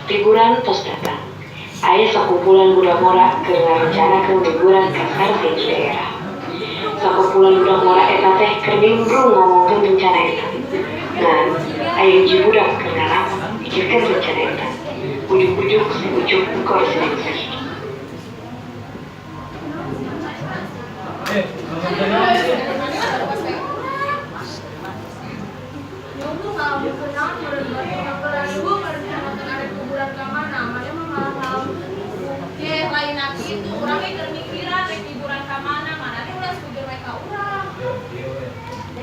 Liburan tos datang. Aya sakumpulan budak mora keur ngarencanakeun liburan ka karting daerah. Sakumpulan budak mora eta teh keur nimbrung ngomongkeun rencana eta. Ngan aya hiji budak keur ngaramak mikirkeun rencana eta. Ujuk-ujuk si ujuk engkor sedeng-sedeng.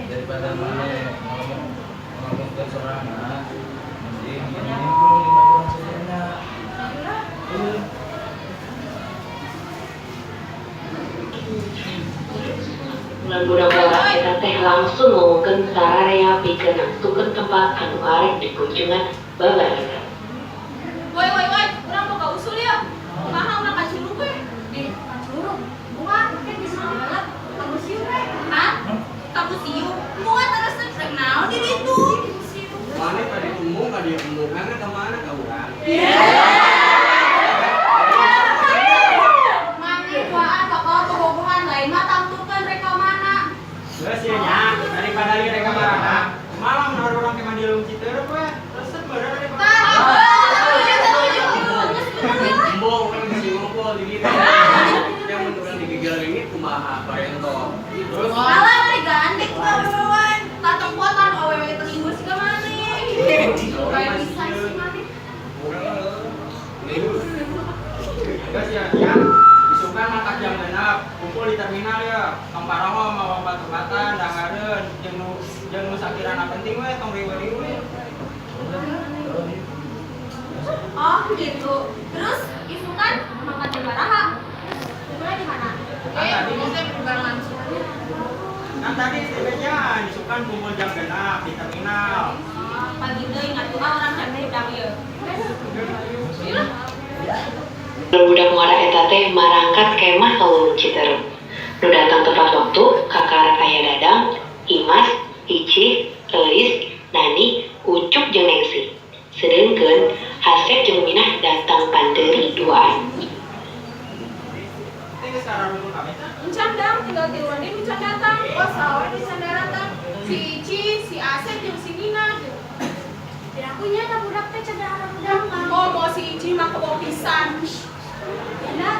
Daripada ngomong ke sorangan, mending ini Bulan budak mora eta teh langsung ngomongkeun sararea pikeun nangtukeun tempat anu arek dikunjungan babarengan. Woi, urang mau ka usul ya. Kumaha urang ka Curug we? Di Curug. Bukan, kan bisa banget. Kamu siu we. Hah? Kamu siu. Muat terus rek naon di ditu? Mana tadi umum ka dia umum kan ka mana ka urang? Mani kuaan bakal bobogohan lain mah tamtukeun rek ka mana. Geus ieu nya, daripada ieu rek ka mana? Malam naruh urang ke Mandilung Citeureup we. Resep bener rek ka. Embong kan masih ngumpul di ditu. Yang mun urang digigil ini kumaha parento. Terus Alah mari gandeng kawan. Tatengkotan awewe teu minggu sih ka mana. Kayak bisa sih mana. Geus ya, isukan mangkat jam 6 kumpul di terminal ya. Tong paraho mawa batu-batan dangareun jeung nu sakirana penting we tong riweuh-riweuh. Oh gitu. Terus isukan makan di Baraha. Liburan di mana? Tadi Bisa berbarengan semuanya. kan tadi sebenarnya isukan kumpul jam 6 di terminal. Pagi deui ngatuh orang jam udang ieu. Budak mora eta teh marangkat kemah ka Ulun Citeureup. Nu datang tepat waktu kakara aya Dadang, Imas, Icih, Euis, Nani, Ucup jeung Nengsi. Sedengkeun Hasep jeung Minah datang pandeuri duaan. Ini sekarang dulu kami. Encan dang tinggal tiluan deui encan datang. Oh sawer bisa datang. Si Ici, si Asep jeung si Nina. Akunya tak budak teh cedera budak mah. Oh mau si Ici mah kebawa pisan. Enak.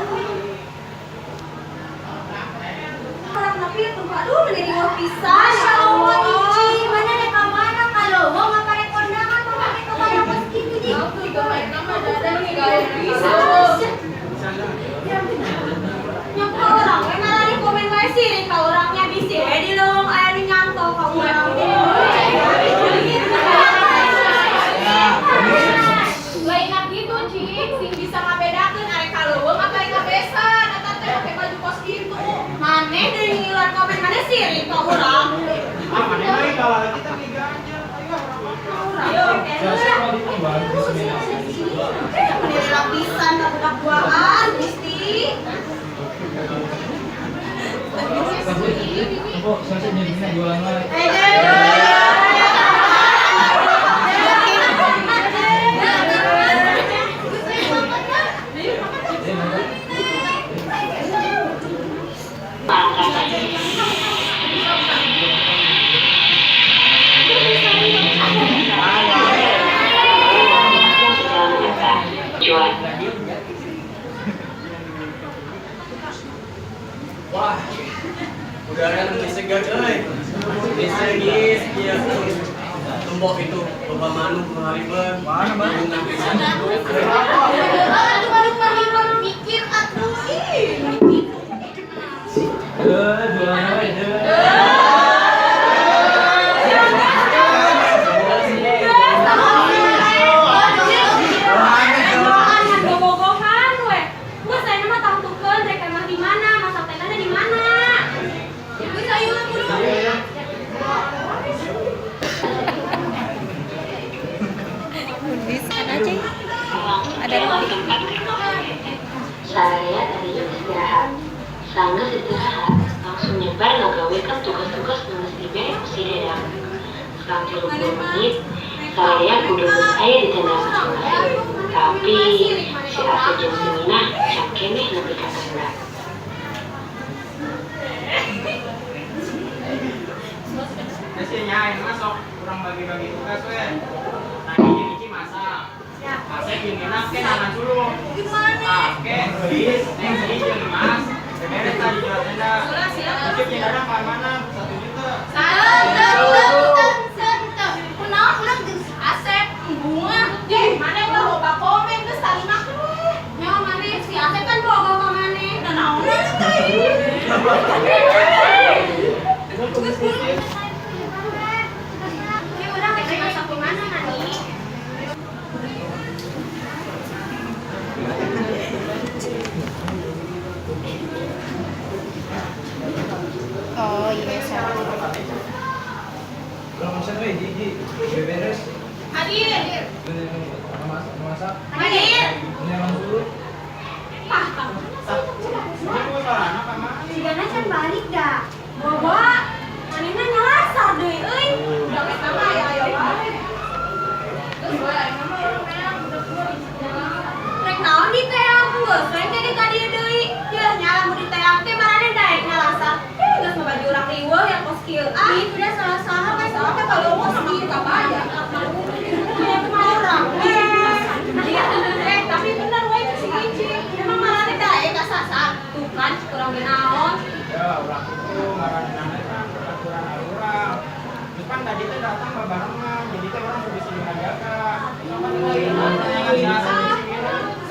Orang tapi tuh aduh mendiri wah pisan. Ya Allah Ici, mana dek ka mana kalau mau ngapare kondangan mau make kebaya pas kitu di. Aku juga mereka mah dadan gawe pisan. Nyapa orang, we ngarani komen wae sih ka orangnya bisi we di leung aya di nyantol ka urang. Lain gitu, Cik. Sing bisa ngabedakeun arek kaleuweung apa arek kabesan. Eta teh make baju kos kitu. Maneh deui ngilat komen maneh sirik ka urang. Mana lagi kalau kita ganjel. Ayo. Mendiri lapisan ka budak buahan, Gusti. Kok saya nyediain jualan lagi? Wah. Udara lebih segar euy. Bisa geus kieu. Tumbok itu loba manuk ngalibeun. Mana manuk pisan. Aduh baru mikir atuh ih. Jualan lagi. Ada di tempat saya tadi istirahat. Sanggeus istirahat, langsung nyebar ngagawekeun tugas-tugas nu geus dibere ku si Dadang. Selang 30 menit, saya kudu geus aya di tenda masing-masing. Tapi Gelis, neng sih jeung Mas. Beberes tadi jual tenda. Cicip jeung Dadang ke mana? 1 juta. Kunaon urang jeung si Asep bunga. Mana ulah loba komen geus salima we. Nya mane si Asep kan loba ka mane. Da naon teh? Ini urang teh masak di mana Nani? Oh iya salah. Kalau masak we Gigi, beberes. Hadir. Masak. Hadir. Ini yang dulu. Ini gua sarana ka mana? Sigana can balik dah. Bobo, manehna nyalasar deui euy. Da geus mah aya wae. Geus wae ayeuna mah urang meang rek naon di teang geus rek teh ka dieu deui. Yeuh nyala mun di teang teh marane daek nyalasar. Geus mah baju urang riweuh yang kos kieu. Ih, udah salah-salah mah salah teh kalau ngomong sama kita baya. Kayak mah urang. Tapi bener we si Ici. Emang marane daek ka sasar. Tuh kan kurang naon. Ya, urang itu ngaranana kan peraturan urang. Terus kan tadi teh datang barengan, jadi teh orang kudu sini ngajaga. Sama dengan biasa di sini.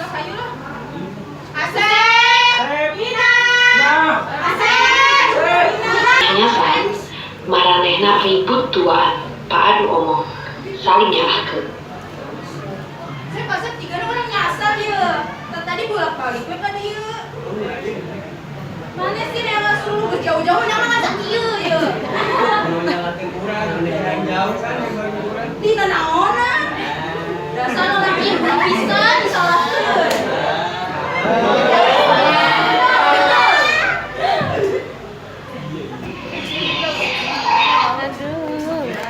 Sok ayo lah. Asep. Ina. Asep. Hanya saat maranehna ribut tuaan, paadu omong, saling nyalahkeun. Saya pasal 3 orang nyasar ya. Tadi bolak-balik we ka dieu. Mana sih yang suruh ke jauh-jauh jangan ngajak ieu ya. Dina naona. Dasar lagi pisan disalahkeun.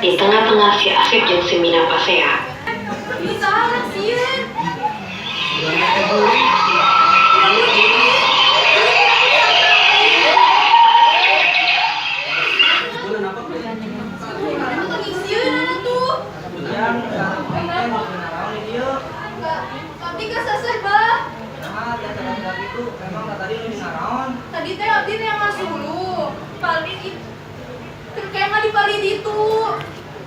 Di tengah-tengah si Asep jeung si Mina pasea, Ini salah sieun. Abdi ka saseh bah. Tadi teh abdi teh yang masuk dulu. Paling itu kayak mah di paling itu.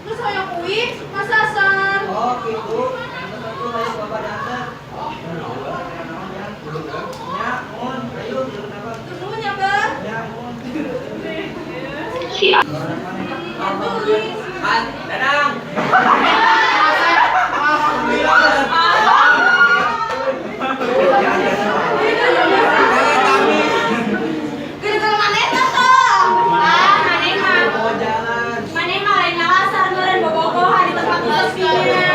Terus saya kuih masasar. Oh gitu. Satu ayo bapak dancer. Ya, mun, ayo kenapa? Terus nu nya bah. Ya, mun. si Asep Kan, Dadang. Gara-gara manehna toh. Ah, maneh mah. Mau jalan. Maneh mah lain nyalasar meureun bobogohan di tempat ngopinya.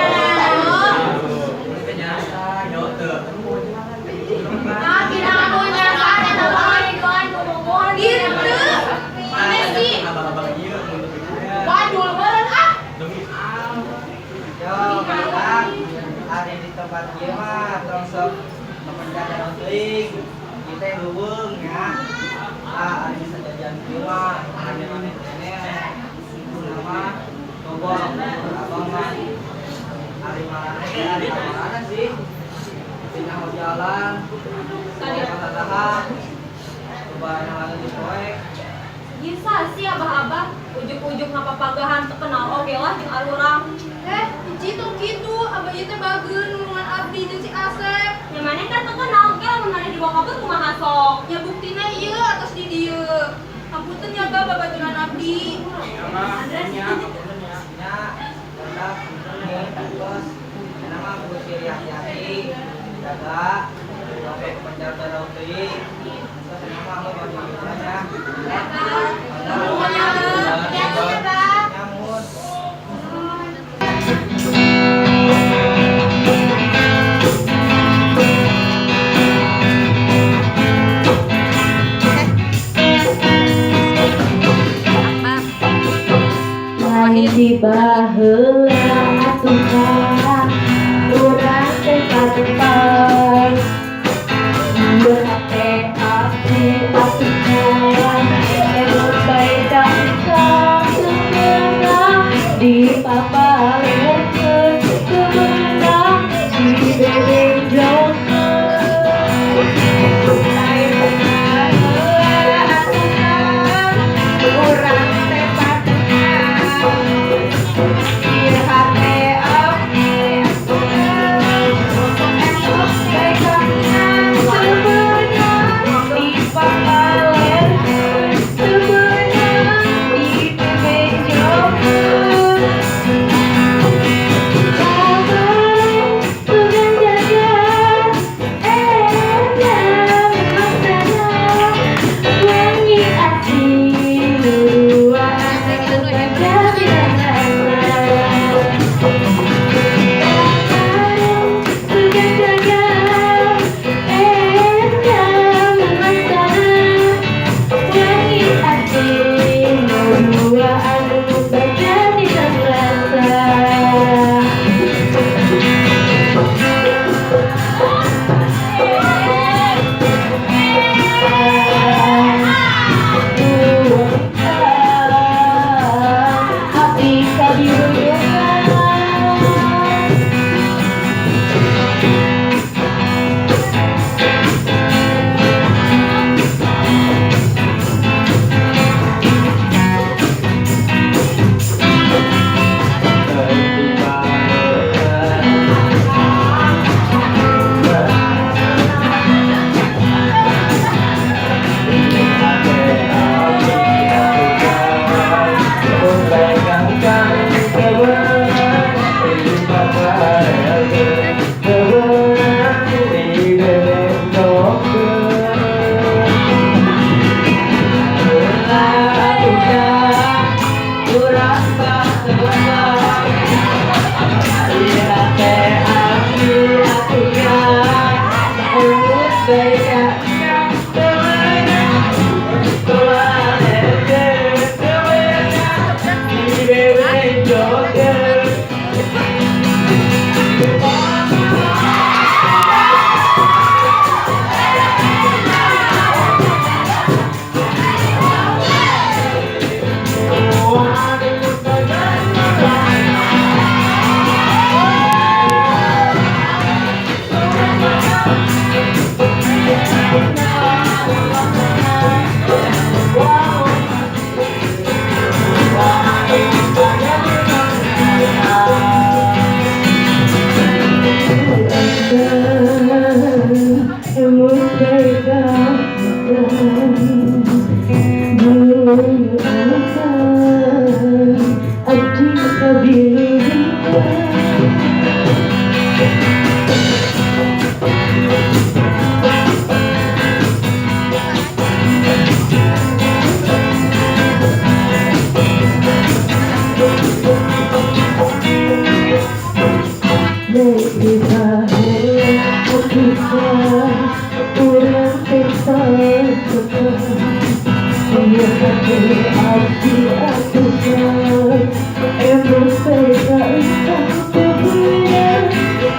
Biasa, nyote. Ah, tidak mau nyasar eta lain doan bobogohan gitu. Maneh sih. Abang-abang ieu mun Wadul meureun ah. demi Allah. Yo, Dadang. Hari di tempat ieu mah tong sok kependak daun teuing. Kita heuweung ya. Ari bisa jajan ieu mah maneh-maneh keneh. Nama togol abang mah. Ari marane teh ari marane sih. Tina mau jalan. Tadi coba yang lagi dipoek. Bisa sih abah-abah ujuk-ujuk ngapapagahan terkenal oke lah jeung arurang. Hiji tuh gitu, abah ieu teh bageun nulungan abdi jeung si Asep. Nya maneh kan terkenal ge lamun maneh dibakakeun kumaha sok. Ya buktina ieu atos di dieu. Ampunten ya Bah babaturan abdi. Ya, Bang. Ya, tetap nih, bos. Nama aku Siri hati-hati. Jaga. Sampai penjaga daun teuing. Terus nama aku bagi ya. Semuanya hati-hati ya Bah. Nyamun. Di baheula atuh ka urang teh patepas ieu hate atuh ka anu bae dan ka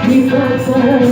Di masa